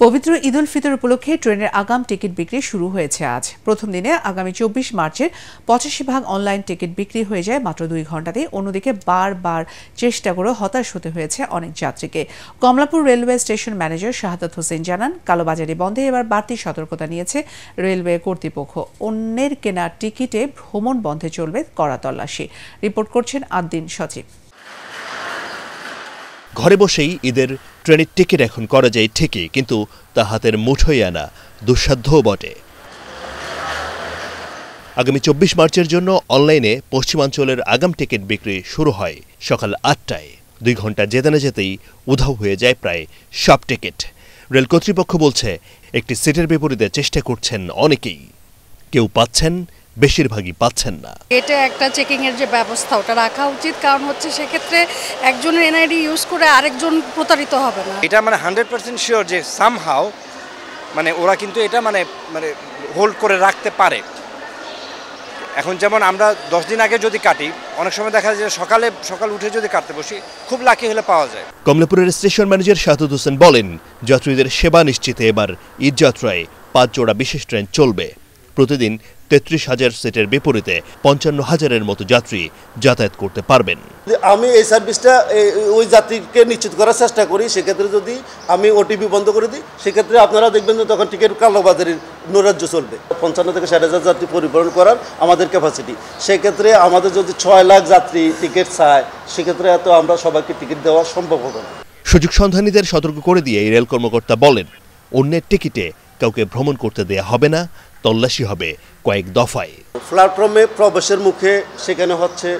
পবিত্র ঈদ উল ফিতর উপলক্ষে ট্রেনের আগাম টিকিট বিক্রি শুরু হয়েছে আজ। প্রথম দিনে আগামী ২৪ মার্চের ৮৫% অনলাইন টিকিট বিক্রি হয়ে যায় মাত্র ২ ঘণ্টাতেই। অন্যদিকে বারবার চেষ্টা করে হতাশ হতে হয়েছে অনেক যাত্রীকে। Kamalapur railway station manager Shahadat Hossain জানান, কালোবাজারি বন্ধে এবার বাড়তি সতর্কতা নিয়েছে রেলওয়ে কর্তৃপক্ষ। অন্যের কেনা টিকিটে ভ্রমণ বন্ধে চলবে কড়া তল্লাশি। রিপোর্ট করছেন আদ্দিন সচিব। ঘরে বসেই ঈদের ট্রেনের টিকিট এখন করা যায় ঠিকই, কিন্তু তা হাতের মুঠোয় আনা দুঃসাধ্যও বটে। আগামী ২৪ মার্চের জন্য অনলাইনে পশ্চিমাঞ্চলের আগাম টিকিট বিক্রি শুরু হয় সকাল ৮টায়। ২ ঘণ্টা যেতে না যেতেই উধাও হয়ে যায় প্রায় সব টিকিট। রেল কর্তৃপক্ষ বলছে, একটি সিটের বিপরীতে চেষ্টা করছেন অনেকেই, কেউ পাচ্ছেন, বেশিরভাগই পাচ্ছেন না। এটা একটা চেকিং এর যে ব্যবস্থা ওটা রাখা উচিত, কারণ হচ্ছে সেক্ষেত্রে একজনের এনআইডি ইউজ করে আরেকজন প্রতারিত হবে না। এটা 100% শিওর যে সামহাও ওরা কিন্তু এটা হোল্ড করে রাখতে পারে। এখন যেমন আমরা 10 দিন আগে যদি কাটি, অনেক সময় দেখা যায় যে সকাল উঠে যদি কাটতে বসি, খুব লাকি হলে পাওয়া যায়। কমলাপুরের স্টেশন ম্যানেজার শাহাদাত হোসেন বলেন, যাত্রীদের সেবা নিশ্চিতে এবার ঈদ যাত্রায় ৫ জোড়া বিশেষ ট্রেন চলবে। প্রতিদিন ৩৩,০০০ সিটের বিপরীতে ৫৫,০০০-এর মতো যাত্রী যাতায়াত করতে পারবেন। আমি এই সার্ভিসটা ওই যাত্রীকে নিশ্চিত করার চেষ্টা করি। সেক্ষেত্রে যদি আমি ওটিপি বন্ধ করে দিই, সেক্ষেত্রে আপনারা দেখবেন যে তখন টিকিট কালোবাজারির নৈরাজ্য চলবে। ৫৫ থেকে ৬০,০০০ যাত্রী পরিবহন করার আমাদের ক্যাপাসিটি। সেক্ষেত্রে আমাদের যদি ৬ লাখ যাত্রী টিকিট চায়, সেক্ষেত্রে এত আমরা সবাইকে টিকিট দেওয়া সম্ভব হবে না। সুযোগ সন্ধানীদের সতর্ক করে দিয়ে এই রেল কর্মকর্তা বলেন, অন্যের টিকিটে কাউকে ভ্রমণ করতে দেয়া হবে না, তল্লাশি হবে কয়েক দফায়। প্ল্যাটফর্মে প্রবেশের মুখে সেখানে হচ্ছে,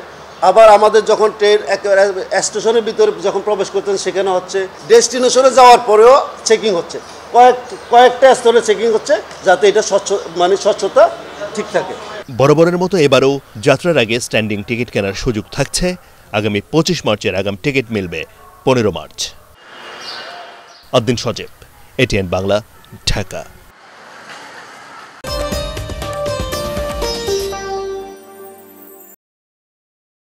আবার আমাদের যখন ট্রেন স্টেশনের ভিতরে যখন প্রবেশ করতেন সেখানে হচ্ছে, ডেস্টিনেশনে যাওয়ার পরেও চেকিং হচ্ছে, কয়েকটা স্তরে চেকিং হচ্ছে, যাতে এটা স্বচ্ছতা ঠিক থাকে। বরাবরের মতো এবারও যাত্রার আগে স্ট্যান্ডিং টিকিট কেনার সুযোগ থাকছে। আগামী ২৫ মার্চের আগাম টিকিট মিলবে ১৫ মার্চ। আদ্দিন সচিব, এটিএন বাংলা, ঢাকা।